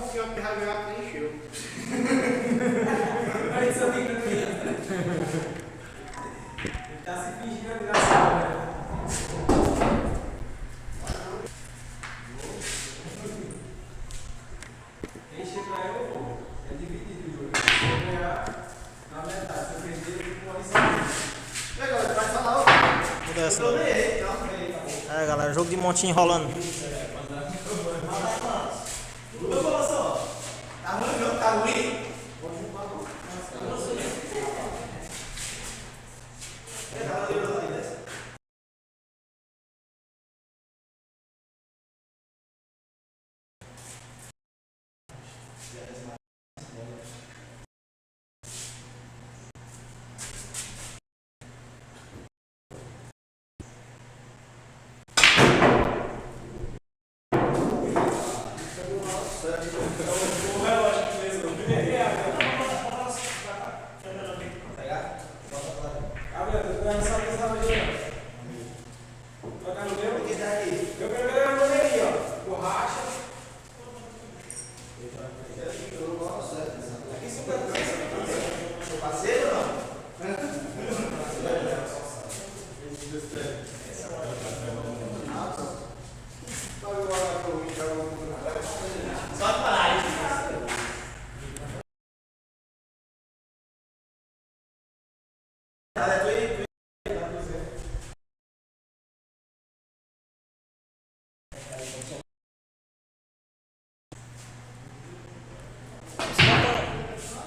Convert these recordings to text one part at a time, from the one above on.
confiante que vai ganhar, preencheu. Ele tá se fingindo engraçado, né? Encher pra eu, pô. É dividido o jogo. Se eu ganhar na metade, se eu perder, eu morro em cima. E aí, galera, vai falar outra. Dessa. Eu ganhei, então. É, galera, jogo de montinho rolando. Eu falo só. Tá ruim, não? Tá ruim?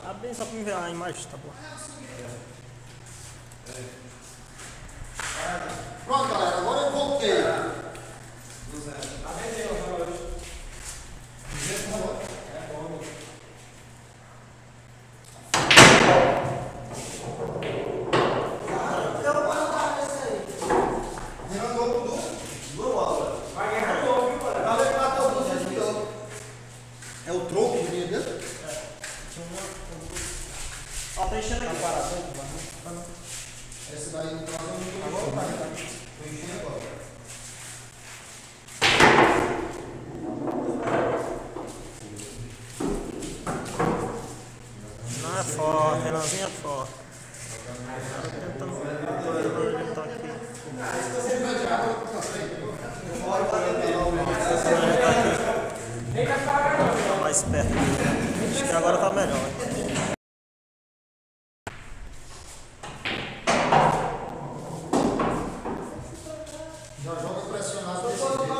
Abre bem só pra me ver a imagem, tá bom? Pronto, galera, agora eu voltei. É o troco do dinheiro dele? Ó, tá enchendo aqui. Esse daí não tá fazendo agora, tá? Tô enchendo agora. Não é forte, Renanzinho é forte. Tentando tá aqui. Tá mais perto. Acho que agora tá melhor. Já joga pressionado desse jeito.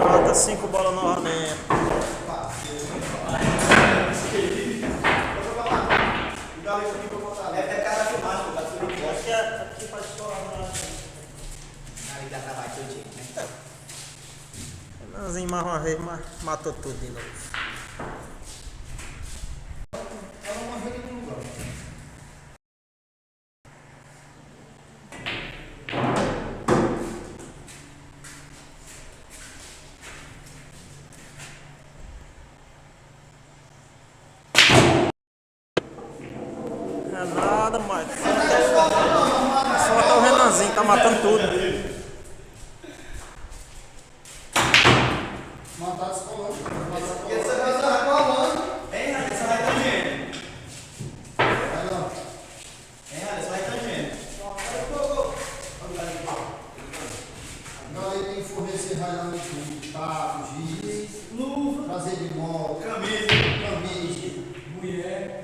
Mata 5 bolas novamente. É cada filmagem, tá tudo bom. Aqui faz estourar. Aí já tá batido, né? Renanzinho mais uma vez, mas matou tudo de novo. Ela uma vez no lugar. É nada, mais. Só o Renanzinho, tá matando tudo. Mataram os colonos. E essa vai estar colando. Hein, essa vai estar gênio. Vai não. Hein, essa vai estar gênio. Agora ele tem que fornecer raiando de taco, giz, luva, trazer de moto, camisa, mulher.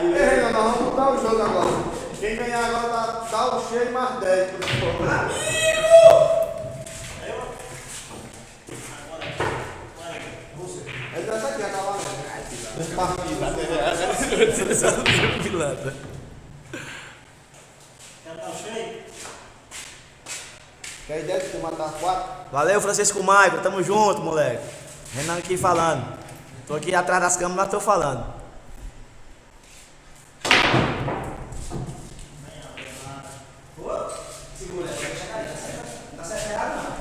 Ei, nós vamos mudar o jogo agora. Quem ganhar agora dá o cheio mais 10. Ele já tá aqui, acabou. Pilata. Já tá cheio? Quer ideia de matar 4? Valeu, Francisco Maico, tamo junto, moleque. Renan aqui falando. Tô aqui atrás das câmeras, tô falando. Segura, deixa cair, tá certo? Não tá certo errado, não.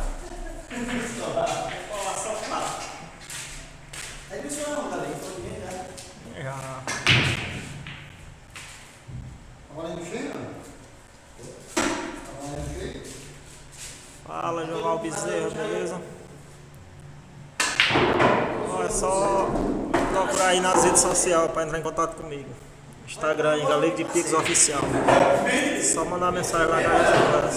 Aí não funciona não, galera. Foi bem, né? Já. Tá valendo cheio, não? Tá valendo cheio? Fala, João Bezerra, beleza? Ó, é só procurar aí nas redes sociais para entrar em contato comigo. Instagram aí, Galego de Pix Oficial. Só mandar mensagem lá na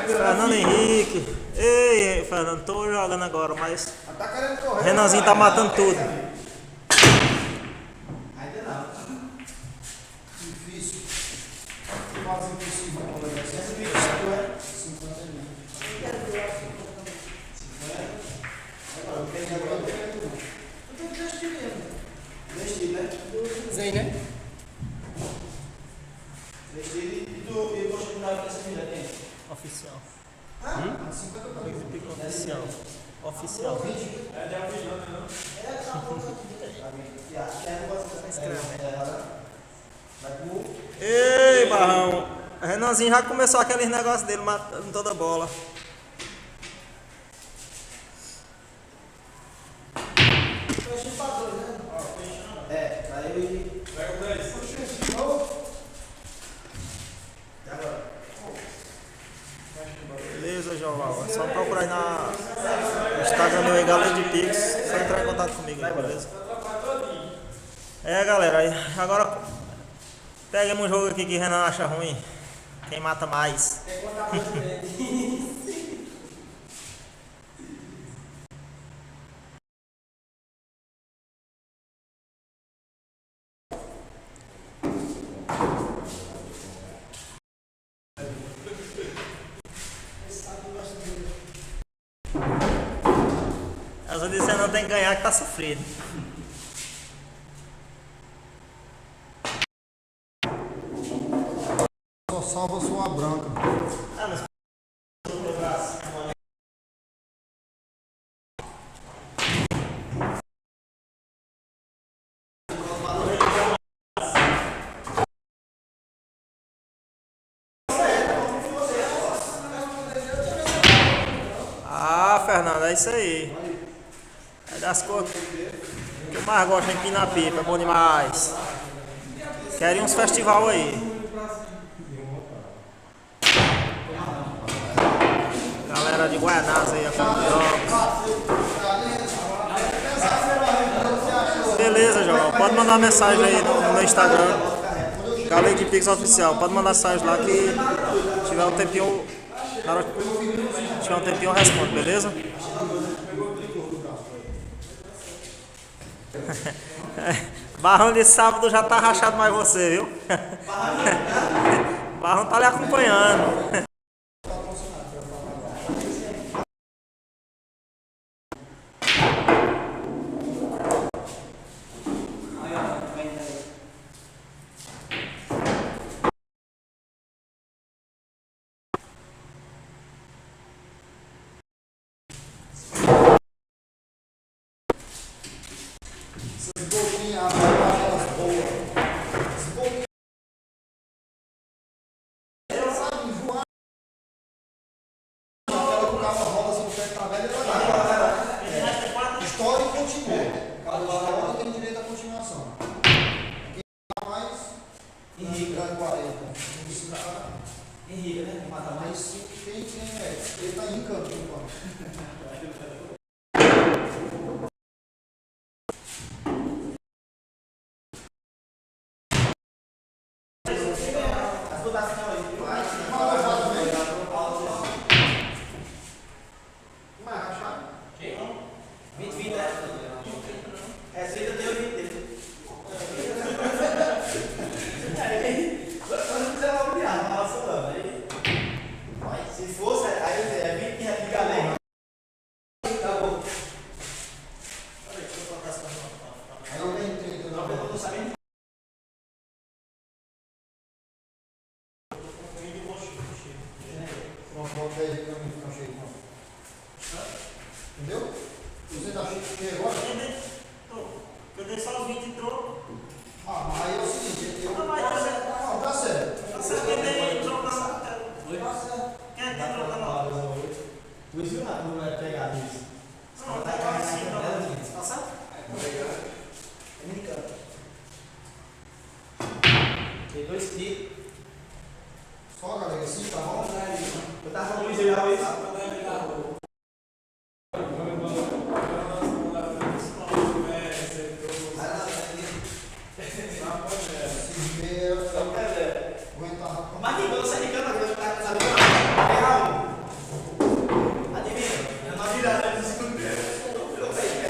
Fernando Henrique. Ei, Fernando, tô jogando agora, mas Tá querendo correr? Renanzinho tá matando tudo. Ainda não. Difícil. Quase impossível. 50 mil. Vestido, né? Zen, né? Vestido e você não vai essa filha aqui? Oficial. 50 mil. Galego de Pix Oficial. Oficial. Ei, Barrão. Renanzinho já começou aqueles negócios dele matando toda a bola. É, aí pega o 10. Beleza, João. É só procurar aí no Instagram meu aí, Galego de Pix. Só entrar em contato comigo aí, beleza? É, galera. Aí, agora peguemos um jogo aqui que Renan acha ruim. Quem mata mais? Quer contar muito bem. Essa de você não tem que ganhar que tá sofrendo. Só salva sua branca. Ah, Fernando, é isso aí. É das coisas que eu mais gosto é empinar pipa, é bom demais. Quero ir uns festival aí. Galera de Guaianazes aí, beleza, João. Pode mandar mensagem aí no meu Instagram, Galego de Pix Oficial. Pode mandar mensagem lá que tiver um tempinho. Se tiver um tempinho eu respondo, beleza? Barrão de sábado já tá rachado mais você, viu? Barrão tá lhe acompanhando. Essas boquinhas, aquelas boas. Essas boquinhas. Ela sabe voar. Ela colocava rodas no pé da velha e ela história e continua. Cada história tem direito à continuação. Quem mata mais, Henrique, grande 40. Henrique, né? Quem mata mais. Mas quem é? Ele está em campo enquanto. Se fosse, aí é 20 de galego. Tá bom. Aí eu tenho 30, não. Eu tô sabendo. Uma foto aí pra mim ficar cheio, não. Entendeu? Você tá cheio agora? definir. Só, galera, assim, tá bom? Eu tava falando isso já, isso. Mas quem quando sai de cama, Deus tá casado com ela. Adivinha? É uma virada do segundo tempo. Eu sei, é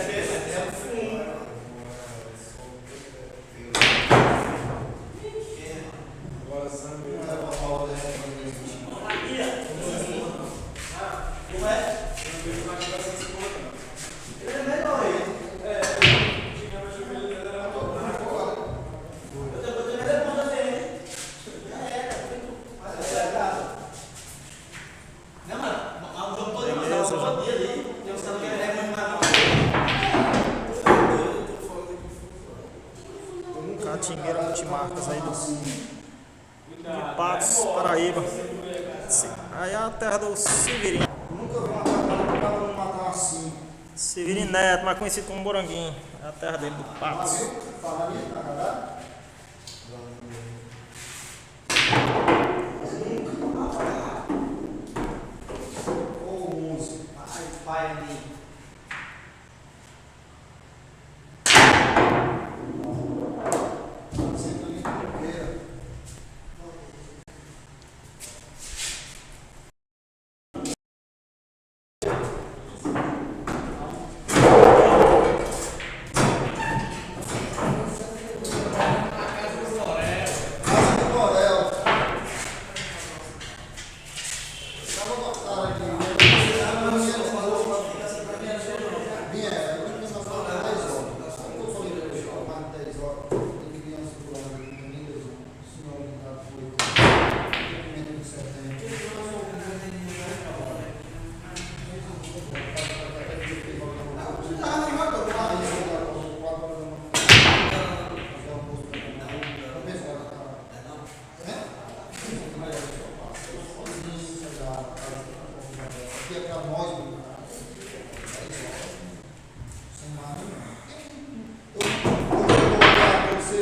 Catingueira Multimarcas aí de Patos, Paraíba. Aí é a terra do Severino. Nunca vi uma cara não matar assim. Severino Neto, mais conhecido como Moranguinho. É a terra dele, do Patos. Fala ali, na verdade. Ô, música. pai ali. Sempre ali com poeira.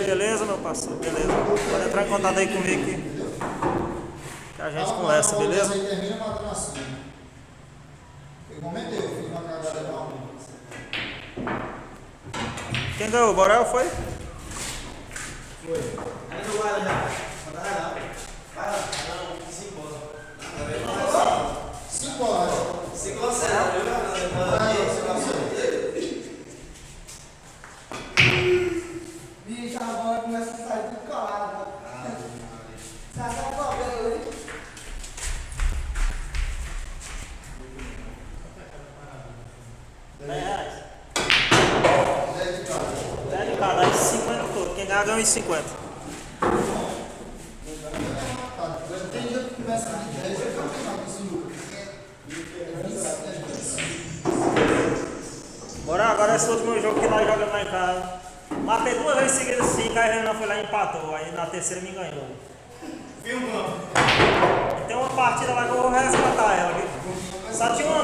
Beleza, meu parceiro, beleza. Pode entrar em contato aí comigo que a gente conversa, beleza? Termina matando assim. Eu comentei, eu fiz uma cagada não. Quem ganhou? O Borel foi? Foi. Aí no guarda já. Não dá não. Vai lá. Não, 5 horas. 5 horas. 5 horas, viu? Bicho, a bola começa a sair tudo colado. Tá problema aí. R$10. 10 de cada. 10 de cada, aí 50 todo. Quem ganhar ganha uns 50. Tem dia que começa de 10, eu também não consigo. Bora, agora esse último jogo que nós jogamos lá em casa. Matei 2 vezes seguidas 5, aí Renan foi lá e empatou. Aí na terceira me ganhou. Filmou. Tem uma partida lá que eu vou resgatar ela, viu? Só tinha uma.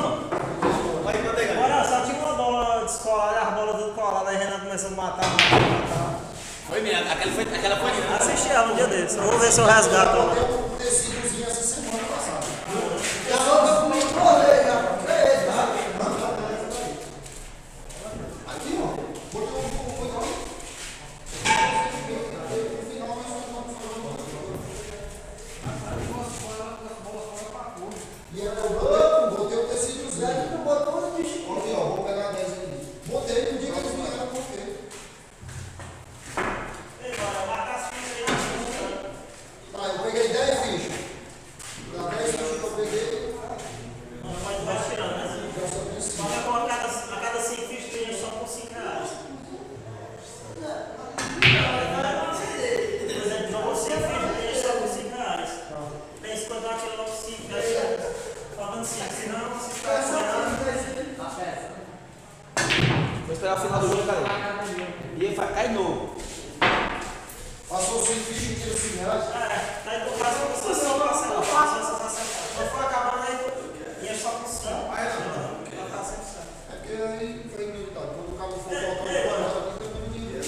Bora, só tinha uma bola descolada, as bolas tudo coladas, aí Renan começou a matar. Foi mesmo, aquela foi de Assisti ela um dia desse. Eu vou ver se eu resgato ela. Eu dei um tecidozinho essa semana passada. Eu só comigo correr, já. Aqui, ó. Botei um pouco ali. No final, nós vamos fazer. E eu botei o tecidozinho. Não botou os bichos. Aqui, ó. Vou pegar 10 aqui. Botei no dia que eles vieram, botei. Tá, eu peguei 10 fichas. Das 10 fichas que eu peguei, Vai tirando, né? já só tem 5. A cada 5 fichas tem só por R$5. Por exemplo, jogou 5 fichas, tem só por R$5. Tem 50 tirou logo 5, faltando 5. Senão, se ficar assim, Vou esperar o final do jogo, cara. E ele vai cair novo. Passou 5 fichas e tira R$5. daí tu faz uma sensação passando. Não foi acabando aí, ia só por 5. É porque aí foi militar. Quando o cabo for voltar para o não tem como ninguém.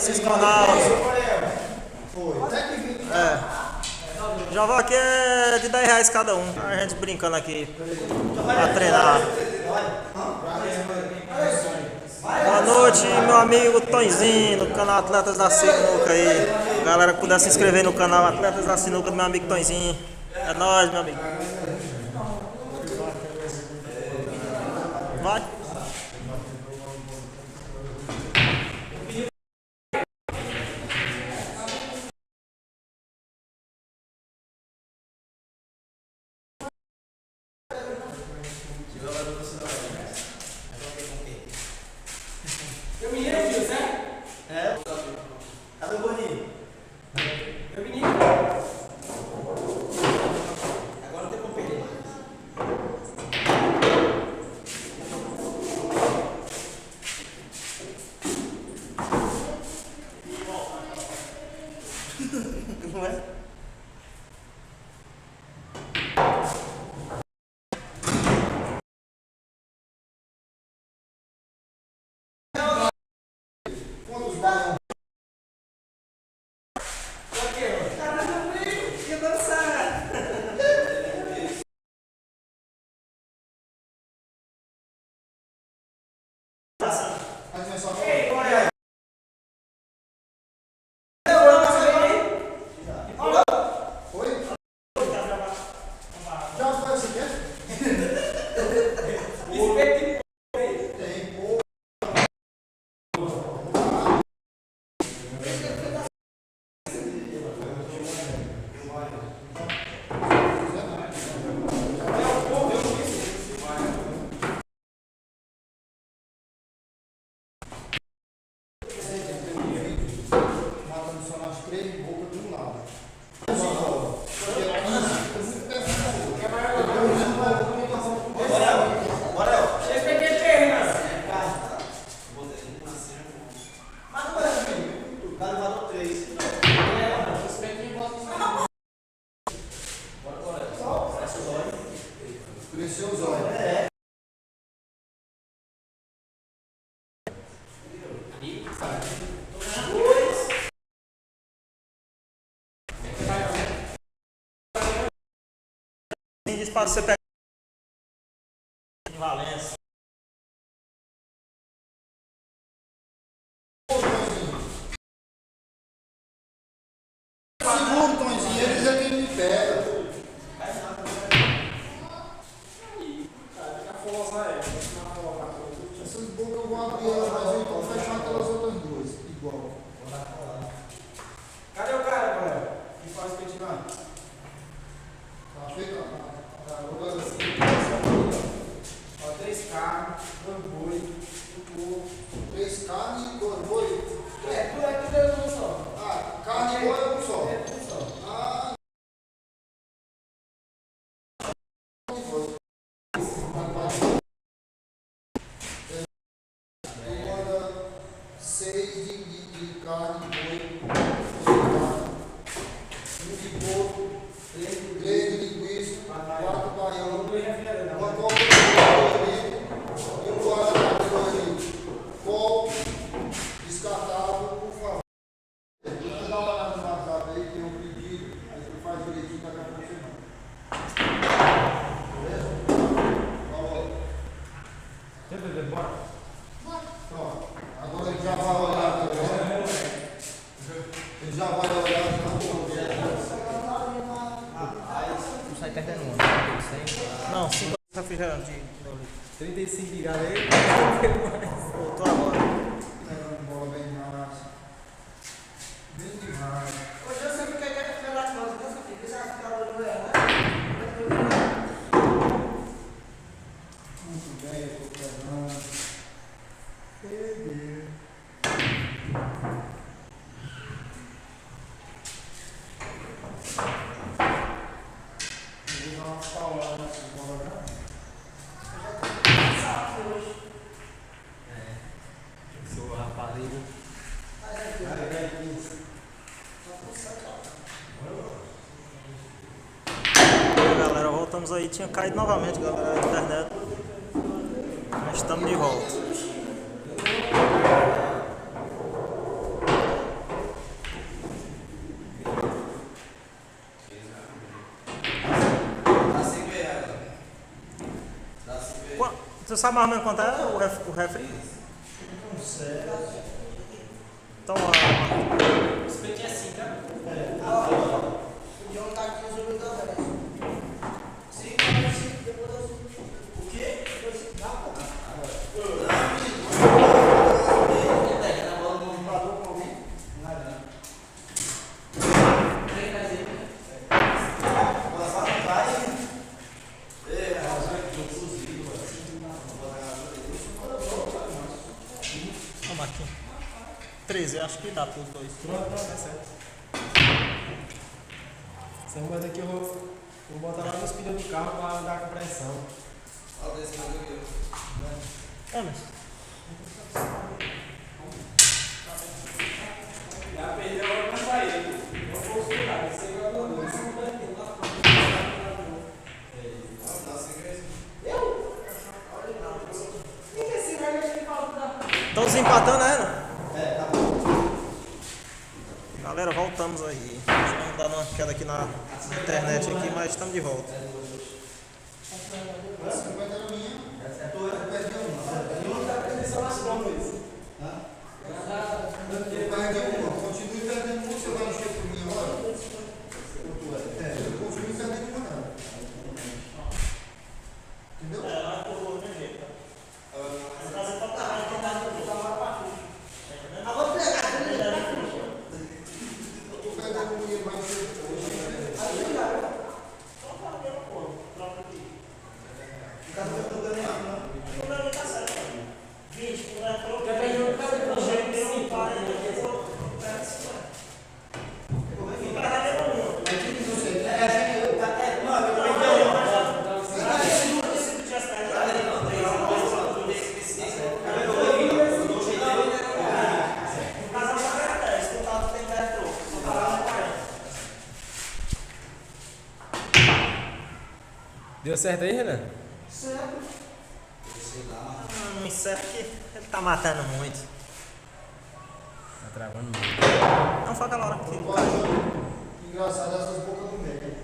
Francisco Ronaldo. Foi. Até que vim. Javac é de 10 reais cada um. A gente brincando aqui pra treinar. Boa noite, meu amigo Tonzinho, no canal Atletas da Sinuca aí. Galera que puder se inscrever no canal Atletas da Sinuca do meu amigo Tonzinho. É nóis, meu amigo. Vai. Cadê o Boninho? Meu menino. Agora não tem como perder. Não é? Quantos balões? Vai começar a Oi? Já foi assim, quer? Tem, pô. Matando só nas 3 bocas de um lado. Cresceu os olhos. Tem espaço pra você pegar em Valência. Segundo, Tonzinho, ele já tem me pega. Essas bocas eu vou abrir elas, mas eu vou fechar aquelas outras duas. Igual. Cadê o cara, galera? Que faz continuar? Tá feito? Agora Ó, 3 carros, 2 boi, 1 porco. 3 carnes e 2 boi. Tudo é um só. Ah, carne e boi é um só. É um só. Ah, agora 6 de carne e boi. 1 de porco. 3 de linguiça. 4 baião. Uma copa de e um guarda de copo descartável, por favor. Vou dar uma olhada no WhatsApp aí, tem um pedido, aí tu faz direitinho daqui a pouco você manda. Beleza? Falou. Pronto. Agora ele já vai olhar também. Ele já vai olhar já. Não sai perdendo um. Não, 5 refrigerantes. 35 de galera. Voltou agora. Bola bem demais. Bem demais. Hoje eu sei que é pelas costas, não sei o que você ficar olhando ela. Muito bem, eu tô pegando. Peguei. Vou dar umas pauladas nessa bola já. Sou rapariga. Galera, voltamos aí. Tinha caído novamente, galera, a internet. Mas estamos de volta. Tu sabe mais ou menos quanto é o refri? Não sei. Então, ó, O split é assim, tá? O John tá aqui no jogo da hora. 5, depois eu... O quê? Dá, pô. Pega na bola do limpador com alguém? Nada. ó, Marquinhos. 13, eu acho que dá pros dois. Pronto, tá certo. Essa moeda aqui eu vou botar lá nos pneus do carro para dar compressão. É, mas... Já perdeu a saída. Não vou estudar, isso aí vai dar. Estão desempatando, né? É, tá bom. Galera, voltamos aí. Estamos dando uma queda aqui na internet aqui, mas estamos de volta. 50 era minha. Eu perdi uma. Eu perdi uma. Continue perdendo uma. Você vai mexer por mim agora? Eu continuo perdendo uma, cara. Entendeu? Agora pegar, Eu tô perdendo uma e ele vai mexer por mim. Deu certo aí, Renan? Isso aqui, ele tá matando muito. Tá travando muito. Não foi aquela hora que... Engraçado essas bocas do meio.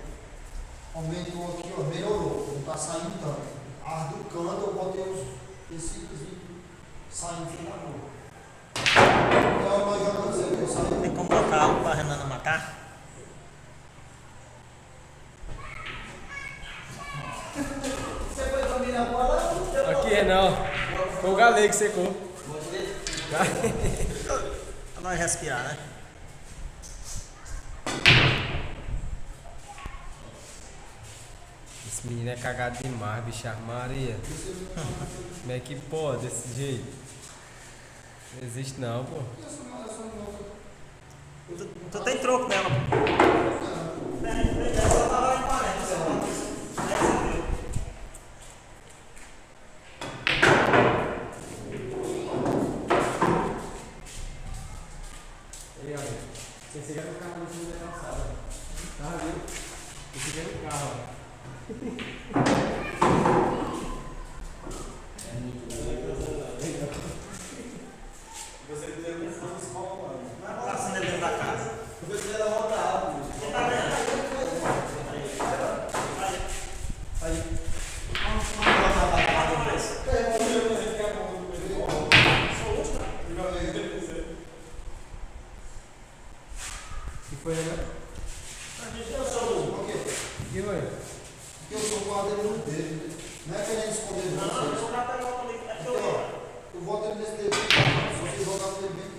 Aumentou aqui, ó, melhorou. Não tá saindo tanto. As do canto eu botei os tecidos e saindo aqui na boca. Então nós jogamos aqui, eu saí. Tem como botar algo pra Renan não matar? você foi dormir na bola? Aqui, Renan, ó. Foi o galego que secou. Pra nós respirar, né? Esse menino é cagado demais, bicha Maria. Como é que pode desse jeito? Não existe não, pô. Tu tem troco nela, pô. Aí, olha. Você chega no carro no cima da calçada. Tá vendo? Você chega no carro, ó. Passando ele dentro da casa. Que foi, Renan? O quê? Que foi? Porque eu sou guardando no dedo. Não é querendo esconder de vocês. Aqui, ó. Eu boto ele nesse dedo. Se você jogar o dedo bem aqui.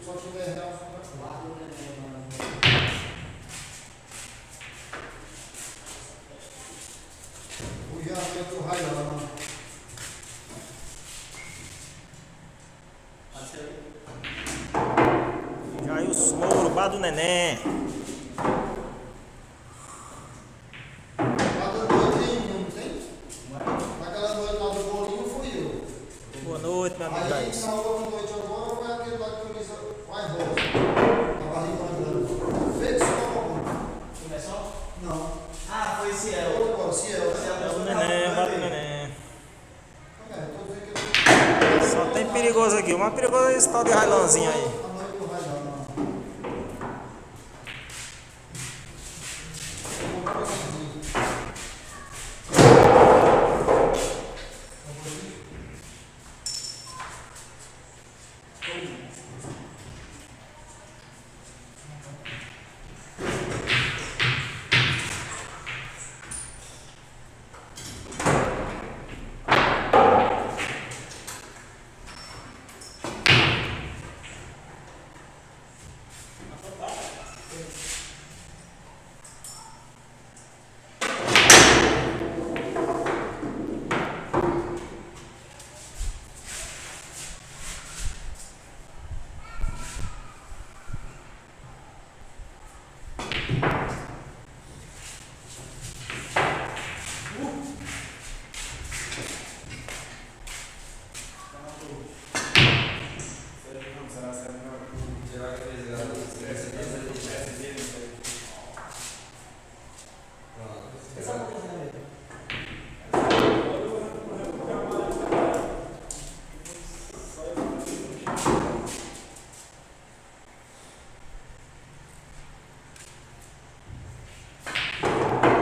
só tiver real, só pra Guarda o neném, mano. o geramento do raio, mano. Pode ser. Jailson Mouro, bar do neném. Lá da noite tem, não tem? Naquela noite lá do bolinho fui eu. Boa noite, meu amigo Aí Jailson. na outra noite agora foi aquele lá que camisa mais rosa. Tava ali mandando. Feito só Começou? não. Ah, foi esse é. Outro agora, se é. É o neném, bar do neném. É, tô dizendo que Só tem perigoso aqui. O mais perigoso é esse tal de Railanzinho aí. a noite do raio, não.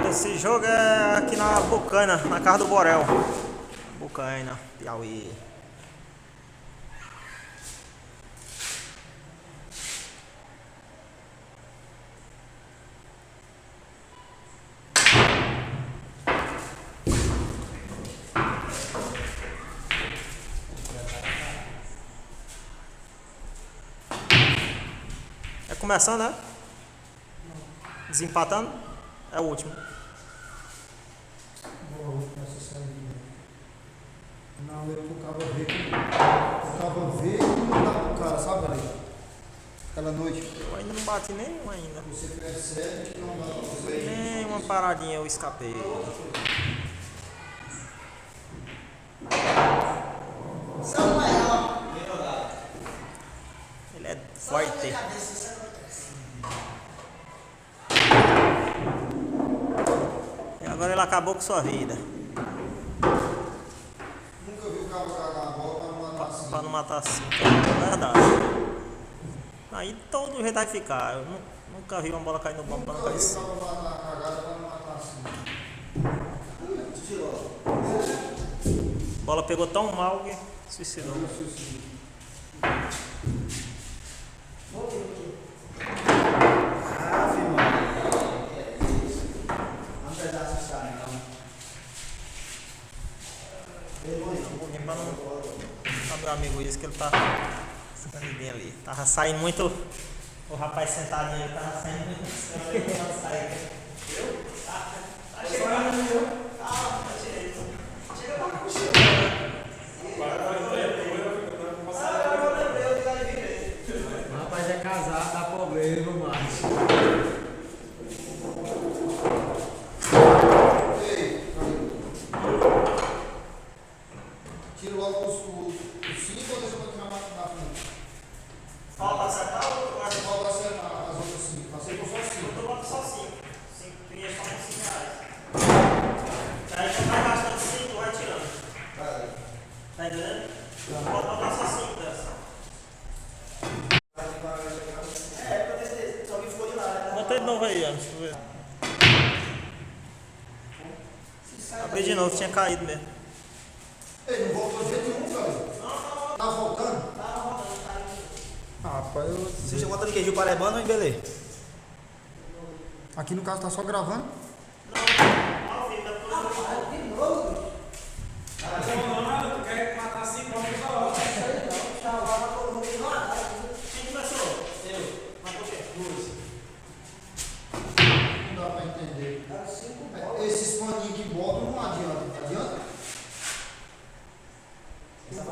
Esse jogo é aqui na Bocaina, na casa do Borel. Bocaina, Piauí. É começando, né? Desempatando? É o último. Boa, essa saída. Não, eu tocava ver que. Tocava ver e não dá pro cara, sabe ali? Aquela noite. Eu ainda não bati nenhum ainda. Você percebe que não dá pra você. Nem uma paradinha eu escapei. Samuel. Ele é forte. E agora ele acabou com sua vida. Nunca vi o cara cagar a bola pra não matar assim. Pra não matar assim. É verdade. Aí todo jeito vai ficar. Eu nunca vi uma bola cair no banco pra não Nunca cair vi o assim. cara matar a cagada pra não matar assim. A bola pegou tão mal que suicidou. Ah, filho. Vamos tentar assustar, então. Um pouquinho pra não. Pra meu amigo isso que ele tá escondidinho ali. Tava saindo muito. O rapaz sentadinho ali tava saindo muito. O rapaz é casado, dá problema, macho. Ei, tira logo os 5 ou deixa pra tirar na frente? Falta acertar ou Você pode acertar as outras 5. Acertou só 5. eu boto só 5. 5 cria só com 5 reais. Aí quando vai gastando 5, vai tirando. Tá entendendo? Pode botar só 5 dessa. Só que ficou de lá, né? Botei de novo aí, ó. Deixa eu ver. Abri de novo, tinha caído mesmo. Ei, não voltou de jeito nenhum, cara. Tá voltando? Ah, rapaz, eu. Você já botando queijo parebano ou em Belê? Aqui no caso tá só gravando? Tu quer matar 5 homens da hora. Quem começou? Essa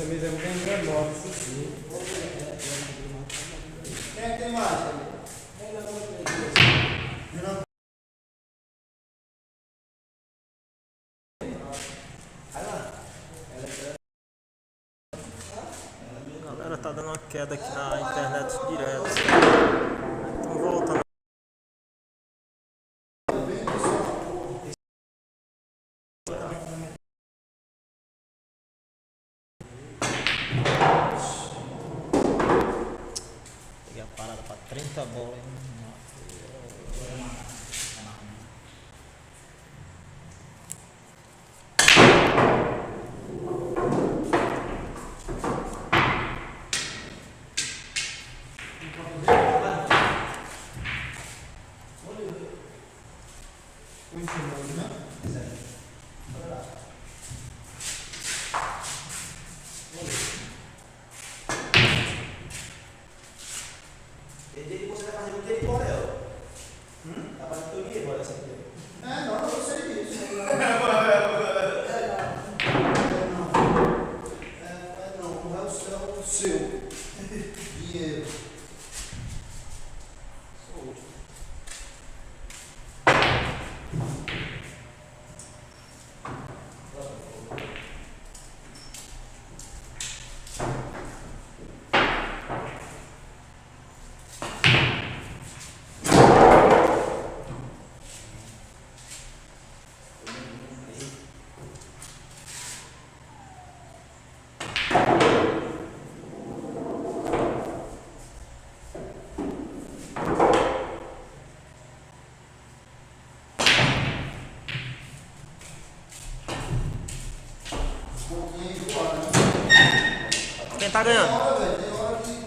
mesa é muito enganosa, isso aqui. Quem é que tem mais? A galera tá dando uma queda aqui na internet direto. Estão voltando. Peguei a parada pra 30 bolas. Ele você vai fazer muito tempo com ela. Dá pra ter dinheiro, olha essa aqui. Não, eu sei disso. Não, não é o seu dinheiro. Quem tá ganhando? Tem hora que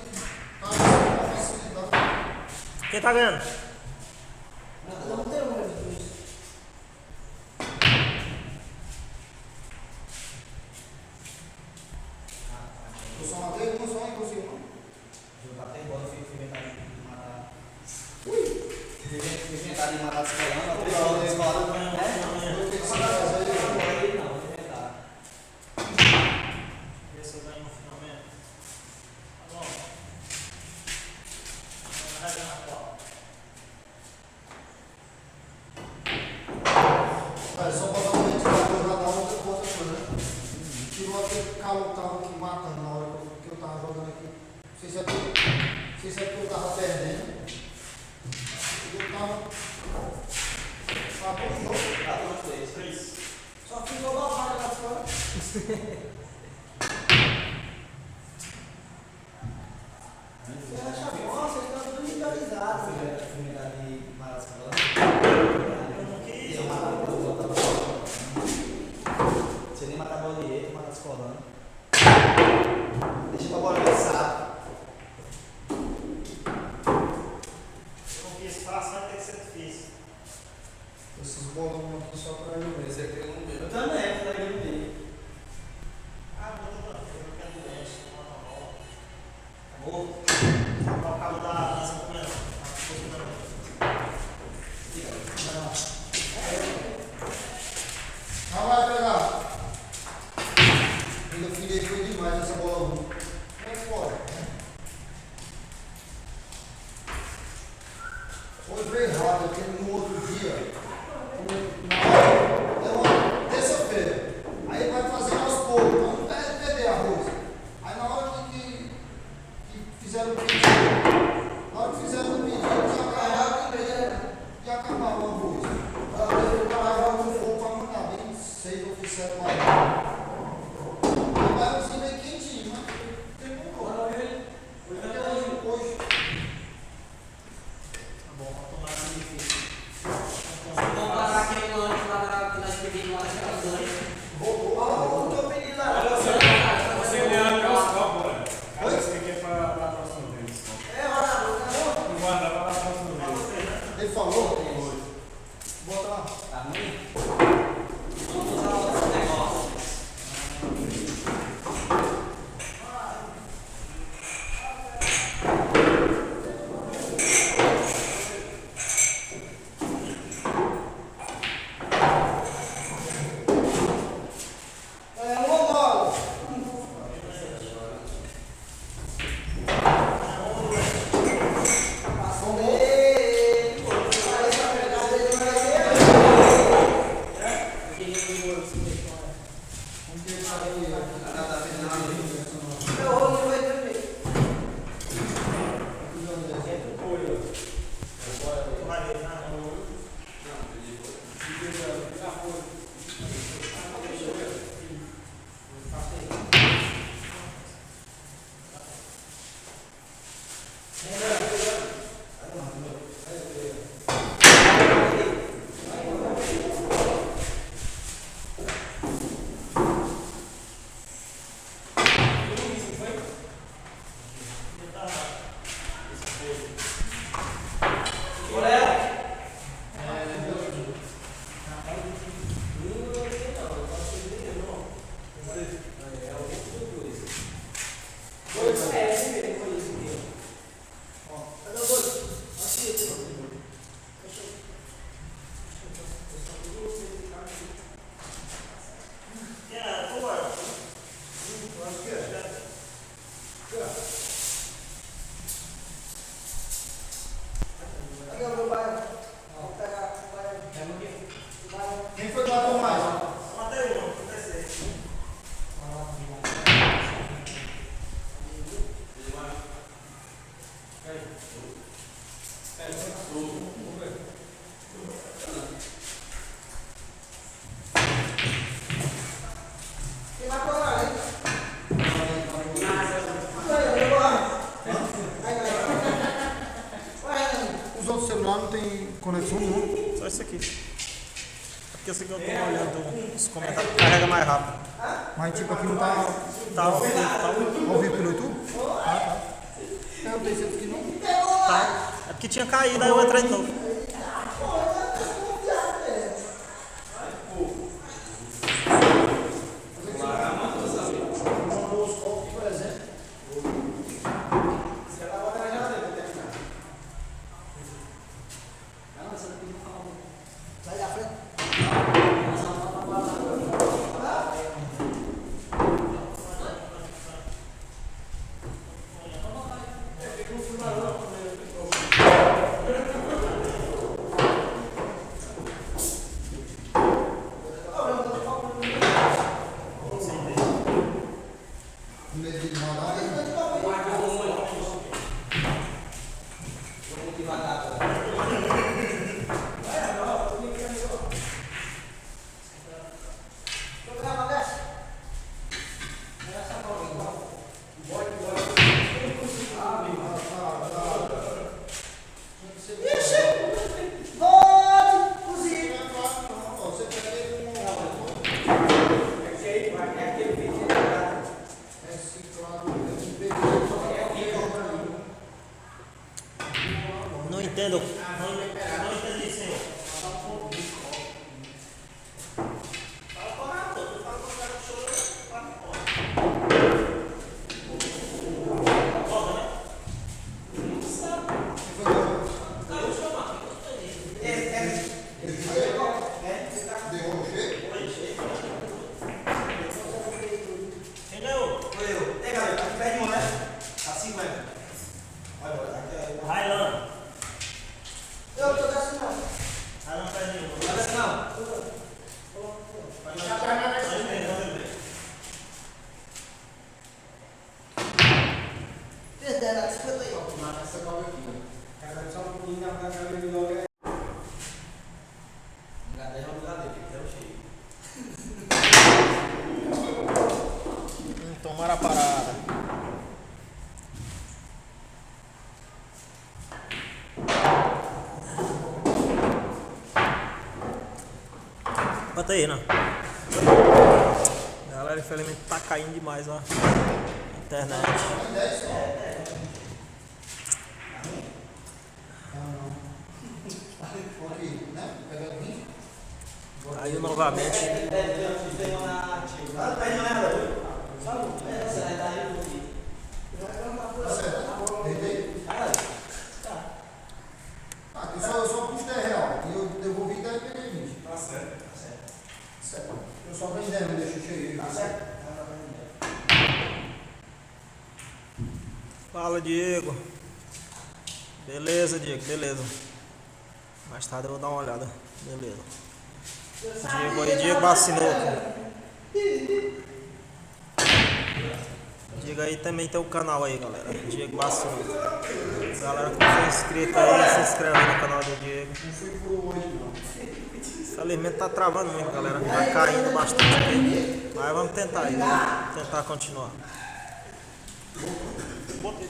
facilidade. Quem tá ganhando? Não tem um mesmo. Eu só matei uma só e consegui uma. Eu batei bola, fui inventar de matar. Fui inventar de matar descolando, a descolando. Eu tenho que fazer aí. Não, vou inventar. Vê se eu ganho finalmente. Tá bom. Cara, só pra dar um ventilador já dá outra coisa, né? Tirou aquele calor que tava aqui matando na hora que eu tava jogando aqui. Não sei se é porque eu tava perdendo. Eu tava. Acabou o jogo. Tá, dois, três. Só ficou uma vaga lá fora. Você acha bom? Vocês estão tudo legalizados. Fui inventar de matar descolando. Eu matar a bola. Você nem matar a bola direita, matar descolando. Deixa pra bola pensar. Eu não quis fácil, vai ter que ser difícil. Esses bolão aqui só pra eu ver. Esse aqui eu não vejo. Eu também, eu também não vi. Ah, eu quero doente, não mata a bola. Acabou? Vou o cabo da cintura. Ah, vai pegar. Ainda filhei foi demais essa bola ruim. Como é que pode? Foi bem errado aquele no outro dia. É uma terça-feira. Aí vai fazer aos poucos, pra não perder arroz. Aí na hora que fizeram o pedido, já acabava o arroz. Aí eu tava no fogo pra mandar bem 6 ou 7 horas. Aí vai assim bem quentinho, mas tem como não. Hoje. Tá bom, vou tomar essa difícil. Quem vai colar, hein? Os outros celulares não tem conexão nenhuma. Só isso aqui. Porque esse aqui eu tô olhando os comentários, carrega mais rápido. Mas tipo aqui não tá Tá ao vivo, ao vivo pelo YouTube? Ah, tá. Eu não tenho certeza que não. tá. É porque tinha caído, aí eu entrei de novo. Sai da frente. No meio de rodar, né? Você pega ele com Não entendo. Não entendi, senhor. Quem ganhou? Foi eu. Ei, galera, aqui pede um, né? Assim, vai. Vai, aqui. Railan. Eu tô dessa não. Railan faz nenhum. Não dessa não. Perdendo, desculpa aí. Essa cola aqui. Cara, só um pouquinho na câmera de logo. Engadei no lugar dele, que é o cheio. Tomaram a parada. Bota aí, né? Galera, infelizmente tá caindo demais, ó. Internet. aqui, né? Pega 20. Caiu novamente. Entendeu? Ah, eu só pus 10 reais. E eu devolvi 10 e peguei 20. Tá certo. Certo. Eu só vendendo, deixa eu cheio. Tá certo? Fala, Diego. Beleza, Diego, beleza. Mais tarde eu vou dar uma olhada. Beleza. Diego aí, Diego vacinou. Diego aí também tem o canal aí, galera. Diego vacinou. Galera que não for inscrito aí, se inscreve aí no canal do Diego. Não fui por hoje, não. Esse alimento tá travando muito, galera. Vai caindo bastante aqui. Mas vamos tentar aí. Vamos tentar continuar. Botei.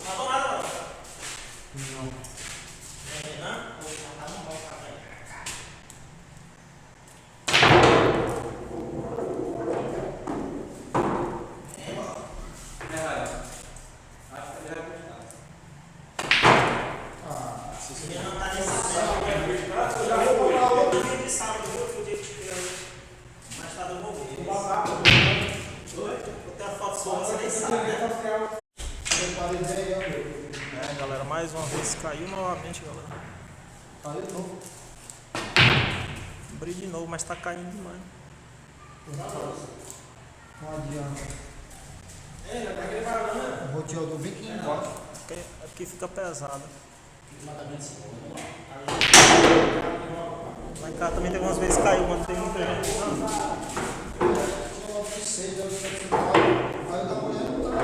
Tá tomado, não? Não. É, galera, mais uma vez caiu novamente, galera. Falei de novo. Abri de novo, mas tá caindo demais. Não adianta. O roteador bem aqui embaixo. Aqui fica pesado. Lá em casa também tem algumas vezes que caiu quando tem muita gente. Tinha uma de 6, aí eu dei uma olhada, não tá